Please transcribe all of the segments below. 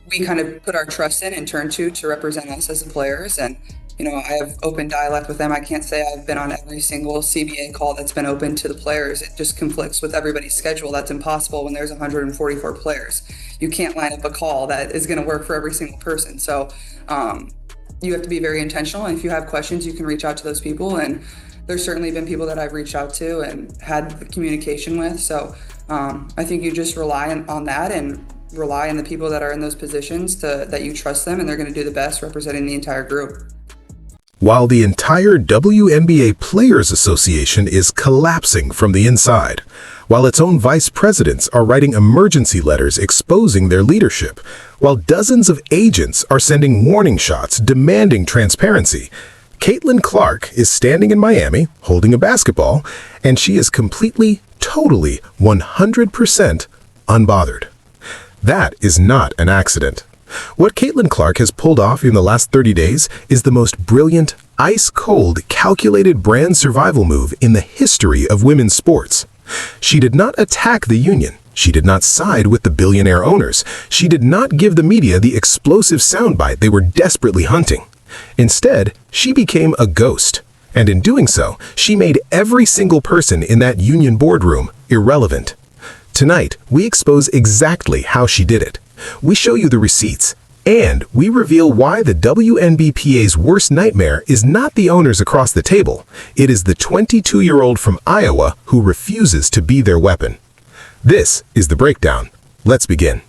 we kind of put our trust in and turn to represent us as the players. And, I have open dialect with them. I can't say I've been on every single CBA call that's been open to the players. It just conflicts with everybody's schedule. That's impossible when there's 144 players. You can't line up a call that is going to work for every single person. So you have to be very intentional. And if you have questions, you can reach out to those people. And there's certainly been people that I've reached out to and had communication with. So I think you just rely on that and rely on the people that are in those positions that you trust them, and they're going to do the best representing the entire group. While the entire WNBA Players Association is collapsing from the inside, while its own vice presidents are writing emergency letters exposing their leadership, while dozens of agents are sending warning shots demanding transparency, Caitlin Clark is standing in Miami holding a basketball, and she is completely, totally, 100% unbothered. That is not an accident. What Caitlin Clark has pulled off in the last 30 days is the most brilliant, ice-cold, calculated brand survival move in the history of women's sports. She did not attack the union. She did not side with the billionaire owners. She did not give the media the explosive soundbite they were desperately hunting. Instead, she became a ghost. And in doing so, she made every single person in that union boardroom irrelevant. Tonight, we expose exactly how she did it. We show you the receipts, and we reveal why the WNBPA's worst nightmare is not the owners across the table. It is the 22-year-old from Iowa who refuses to be their weapon. This is the breakdown. Let's begin.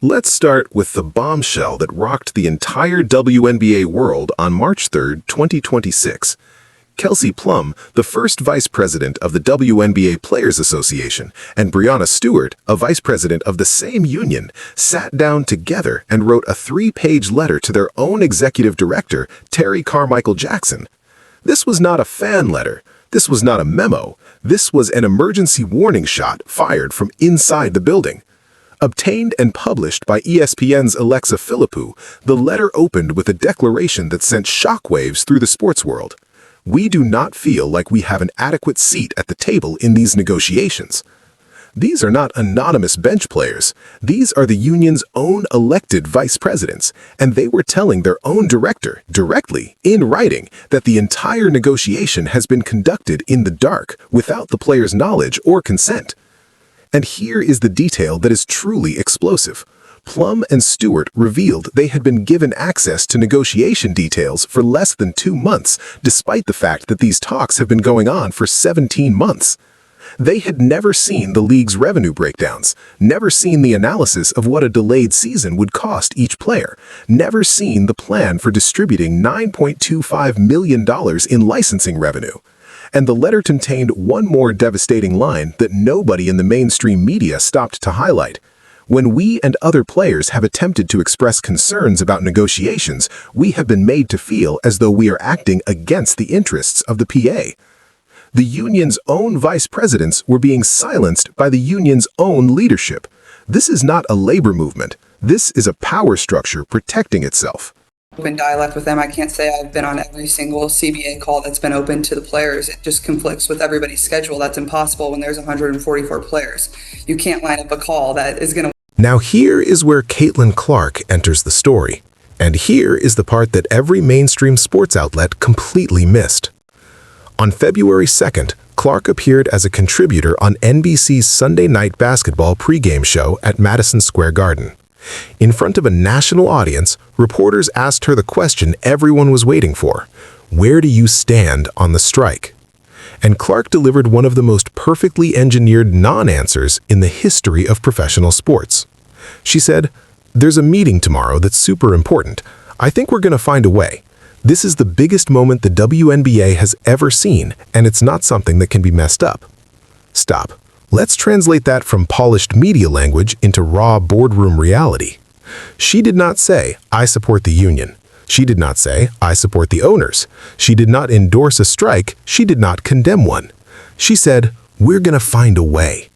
Let's start with the bombshell that rocked the entire WNBA world on March 3, 2026. Kelsey Plum, the first vice president of the WNBA Players Association, and Breanna Stewart, a vice president of the same union, sat down together and wrote a 3-page letter to their own executive director, Terry Carmichael Jackson. This was not a fan letter. This was not a memo. This was an emergency warning shot fired from inside the building. Obtained and published by ESPN's Alexa Philippou, the letter opened with a declaration that sent shockwaves through the sports world. We do not feel like we have an adequate seat at the table in these negotiations. These are not anonymous bench players. These are the union's own elected vice presidents, and they were telling their own director, directly, in writing, that the entire negotiation has been conducted in the dark, without the players' knowledge or consent. And here is the detail that is truly explosive. Plum and Stewart revealed they had been given access to negotiation details for less than 2 months, despite the fact that these talks have been going on for 17 months. They had never seen the league's revenue breakdowns, never seen the analysis of what a delayed season would cost each player, never seen the plan for distributing $9.25 million in licensing revenue. And the letter contained one more devastating line that nobody in the mainstream media stopped to highlight. When we and other players have attempted to express concerns about negotiations, we have been made to feel as though we are acting against the interests of the PA. The union's own vice presidents were being silenced by the union's own leadership. This is not a labor movement. This is a power structure protecting itself. Open dialect with them. I can't say I've been on every single CBA call that's been open to the players. It just conflicts with everybody's schedule. That's impossible when there's 144 players. You can't line up a call that is going to... Now here is where Caitlin Clark enters the story. And here is the part that every mainstream sports outlet completely missed. On February 2nd, Clark appeared as a contributor on NBC's Sunday night basketball pregame show at Madison Square Garden. In front of a national audience, reporters asked her the question everyone was waiting for: where do you stand on the strike? And Clark delivered one of the most perfectly engineered non-answers in the history of professional sports. She said, "There's a meeting tomorrow that's super important. I think we're going to find a way. This is the biggest moment the WNBA has ever seen, and it's not something that can be messed up." Stop. Let's translate that from polished media language into raw boardroom reality. She did not say, "I support the union." She did not say, "I support the owners." She did not endorse a strike. She did not condemn one. She said, "We're going to find a way."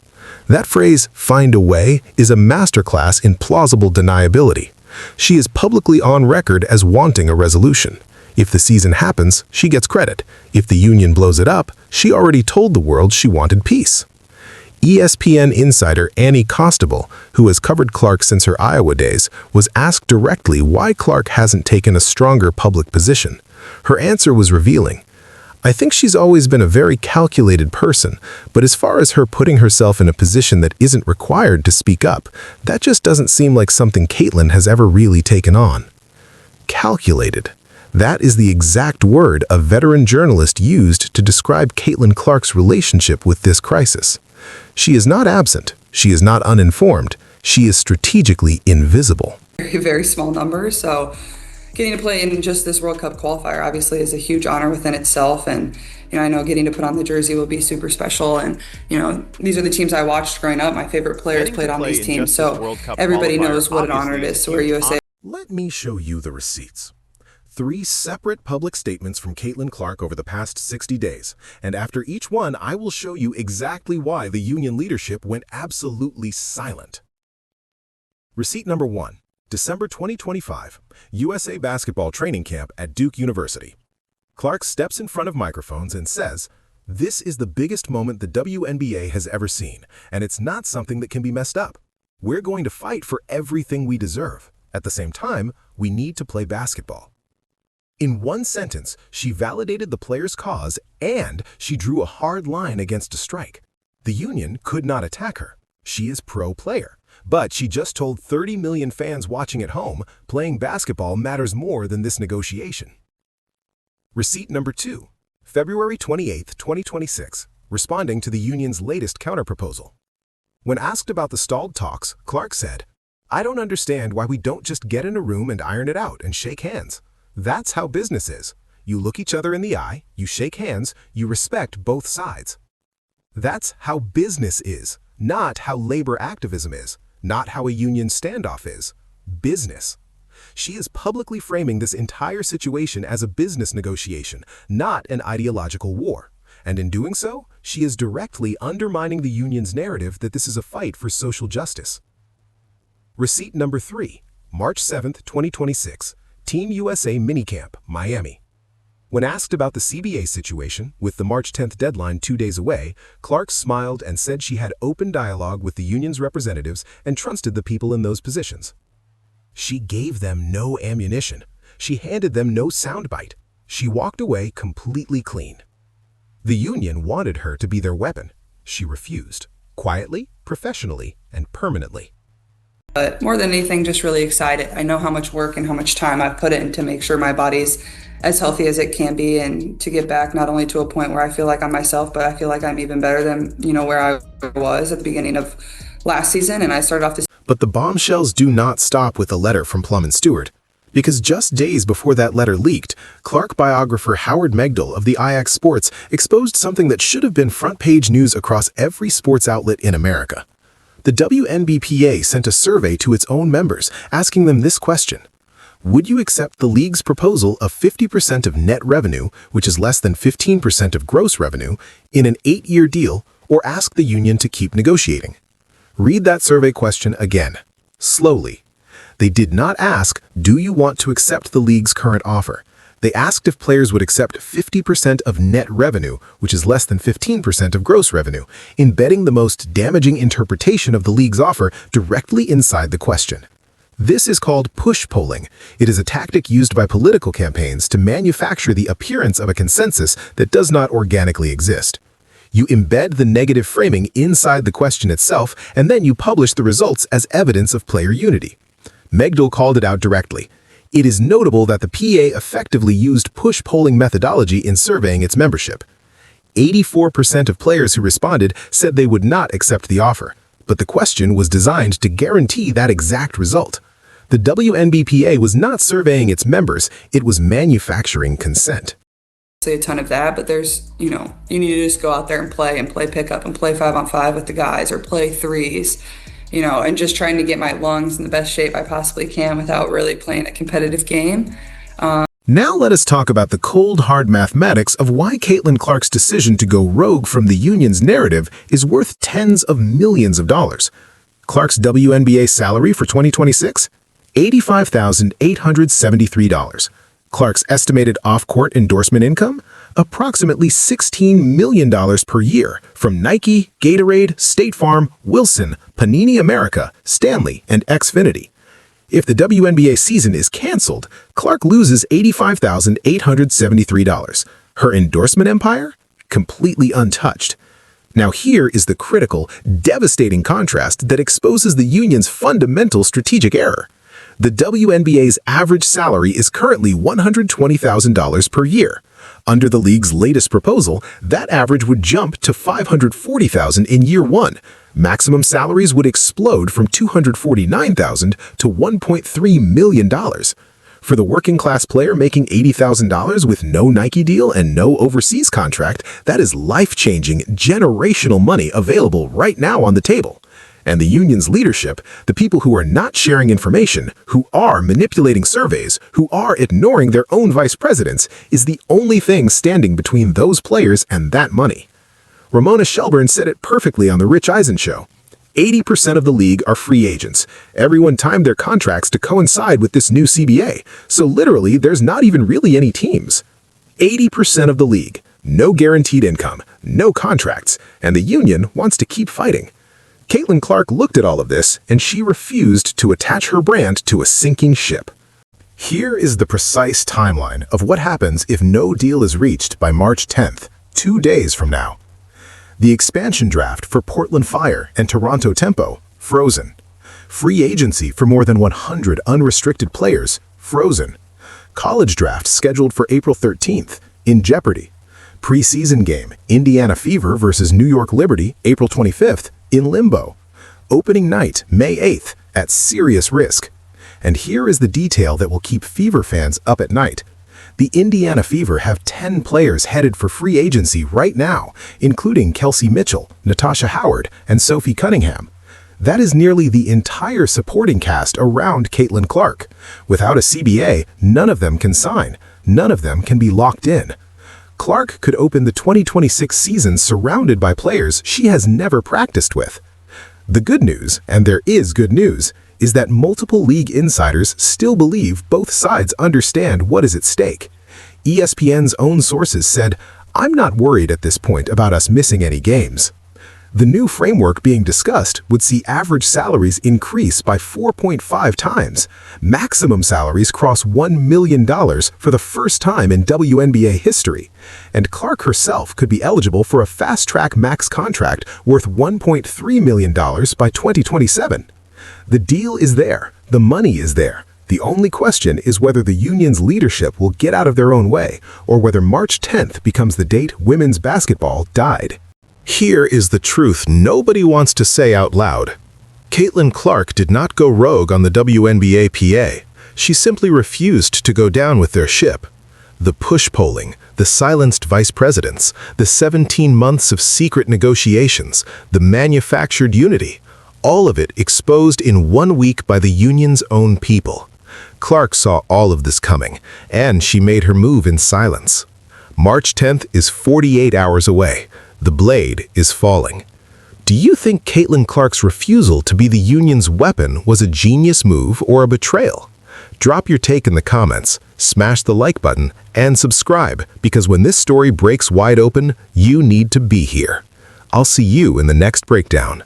That phrase, "find a way," is a masterclass in plausible deniability. She is publicly on record as wanting a resolution. If the season happens, she gets credit. If the union blows it up, she already told the world she wanted peace. ESPN insider Annie Costabile, who has covered Clark since her Iowa days, was asked directly why Clark hasn't taken a stronger public position. Her answer was revealing. "I think she's always been a very calculated person, but as far as her putting herself in a position that isn't required to speak up, that just doesn't seem like something Caitlin has ever really taken on." Calculated. That is the exact word a veteran journalist used to describe Caitlin Clark's relationship with this crisis. She is not absent. She is not uninformed. She is strategically invisible. Very, very small numbers. So getting to play in just this World Cup qualifier obviously is a huge honor within itself. And, I know getting to put on the jersey will be super special. And, these are the teams I watched growing up. My favorite players played on these teams. So everybody knows what an honor it is to wear USA. Let me show you the receipts. 3 separate public statements from Caitlin Clark over the past 60 days, and after each one, I will show you exactly why the union leadership went absolutely silent. Receipt number 1, December 2025, USA Basketball Training Camp at Duke University. Clark steps in front of microphones and says, "This is the biggest moment the WNBA has ever seen, and it's not something that can be messed up. We're going to fight for everything we deserve. At the same time, we need to play basketball." In one sentence, she validated the players' cause and she drew a hard line against a strike. The union could not attack her. She is pro-player. But she just told 30 million fans watching at home, playing basketball matters more than this negotiation. Receipt number 2, February 28, 2026, responding to the union's latest counterproposal. When asked about the stalled talks, Clark said, "I don't understand why we don't just get in a room and iron it out and shake hands. That's how business is. You look each other in the eye, you shake hands, you respect both sides." That's how business is, not how labor activism is, not how a union standoff is. Business. She is publicly framing this entire situation as a business negotiation, not an ideological war. And in doing so, she is directly undermining the union's narrative that this is a fight for social justice. Receipt number 3, March 7, 2026. Team USA Minicamp, Miami. When asked about the CBA situation, with the March 10th deadline 2 days away, Clark smiled and said she had open dialogue with the union's representatives and trusted the people in those positions. She gave them no ammunition. She handed them no soundbite. She walked away completely clean. The union wanted her to be their weapon. She refused, quietly, professionally, and permanently. But more than anything, just really excited. I know how much work and how much time I've put in to make sure my body's as healthy as it can be and to get back not only to a point where I feel like I'm myself, but I feel like I'm even better than, where I was at the beginning of last season. And I started off this. But the bombshells do not stop with a letter from Plum and Stewart, because just days before that letter leaked, Clark biographer Howard Megdal of the Ajax Sports exposed something that should have been front-page news across every sports outlet in America. The WNBPA sent a survey to its own members asking them this question: would you accept the league's proposal of 50% of net revenue, which is less than 15% of gross revenue, in an 8-year deal, or ask the union to keep negotiating? Read that survey question again, slowly. They did not ask, do you want to accept the league's current offer? They asked if players would accept 50% of net revenue, which is less than 15% of gross revenue, embedding the most damaging interpretation of the league's offer directly inside the question. This is called push polling. It is a tactic used by political campaigns to manufacture the appearance of a consensus that does not organically exist. You embed the negative framing inside the question itself, and then you publish the results as evidence of player unity. Megdal called it out directly. It is notable that the PA effectively used push polling methodology in surveying its membership. 84% of players who responded said they would not accept the offer, but the question was designed to guarantee that exact result. The WNBPA was not surveying its members, it was manufacturing consent. Say a ton of that, but there's, you need to just go out there and play pickup and play 5-on-5 with the guys or play threes. And just trying to get my lungs in the best shape I possibly can without really playing a competitive game. Now let us talk about the cold, hard mathematics of why Caitlin Clark's decision to go rogue from the union's narrative is worth tens of millions of dollars. Clark's WNBA salary for 2026? $85,873. Clark's estimated off-court endorsement income? Approximately $16 million per year from Nike, Gatorade, State Farm, Wilson, Panini America, Stanley, and Xfinity. If the WNBA season is canceled, Clark loses $85,873. Her endorsement empire? Completely untouched. Now here is the critical, devastating contrast that exposes the union's fundamental strategic error. The WNBA's average salary is currently $120,000 per year. Under the league's latest proposal, that average would jump to $540,000 in year one. Maximum salaries would explode from $249,000 to $1.3 million. For the working-class player making $80,000 with no Nike deal and no overseas contract, that is life-changing, generational money available right now on the table. And the union's leadership, the people who are not sharing information, who are manipulating surveys, who are ignoring their own vice presidents, is the only thing standing between those players and that money. Ramona Shelburne said it perfectly on The Rich Eisen Show. 80% of the league are free agents. Everyone timed their contracts to coincide with this new CBA, so literally there's not even really any teams. 80% of the league, no guaranteed income, no contracts, and the union wants to keep fighting. Caitlin Clark looked at all of this, and she refused to attach her brand to a sinking ship. Here is the precise timeline of what happens if no deal is reached by March 10th, 2 days from now. The expansion draft for Portland Fire and Toronto Tempo, frozen. Free agency for more than 100 unrestricted players, frozen. College draft scheduled for April 13th, in jeopardy. Preseason game, Indiana Fever versus New York Liberty, April 25th, in limbo. Opening night, May 8th, at serious risk. And here is the detail that will keep Fever fans up at night. The Indiana Fever have 10 players headed for free agency right now, including Kelsey Mitchell, Natasha Howard, and Sophie Cunningham. That is nearly the entire supporting cast around Caitlin Clark. Without a CBA, none of them can sign. None of them can be locked in. Clark could open the 2026 season surrounded by players she has never practiced with. The good news, and there is good news, is that multiple league insiders still believe both sides understand what is at stake. ESPN's own sources said, "I'm not worried at this point about us missing any games." The new framework being discussed would see average salaries increase by 4.5 times. Maximum salaries cross $1 million for the first time in WNBA history. And Clark herself could be eligible for a fast-track max contract worth $1.3 million by 2027. The deal is there. The money is there. The only question is whether the union's leadership will get out of their own way, or whether March 10th becomes the date women's basketball died. Here is the truth nobody wants to say out loud. Caitlin Clark did not go rogue on the WNBPA. She simply refused to go down with their ship. The push-polling, the silenced vice presidents, the 17 months of secret negotiations, the manufactured unity, all of it exposed in 1 week by the union's own people. Clark saw all of this coming, and she made her move in silence. March 10th is 48 hours away. The blade is falling. Do you think Caitlin Clark's refusal to be the union's weapon was a genius move or a betrayal? Drop your take in the comments, smash the like button, and subscribe, because when this story breaks wide open, you need to be here. I'll see you in the next breakdown.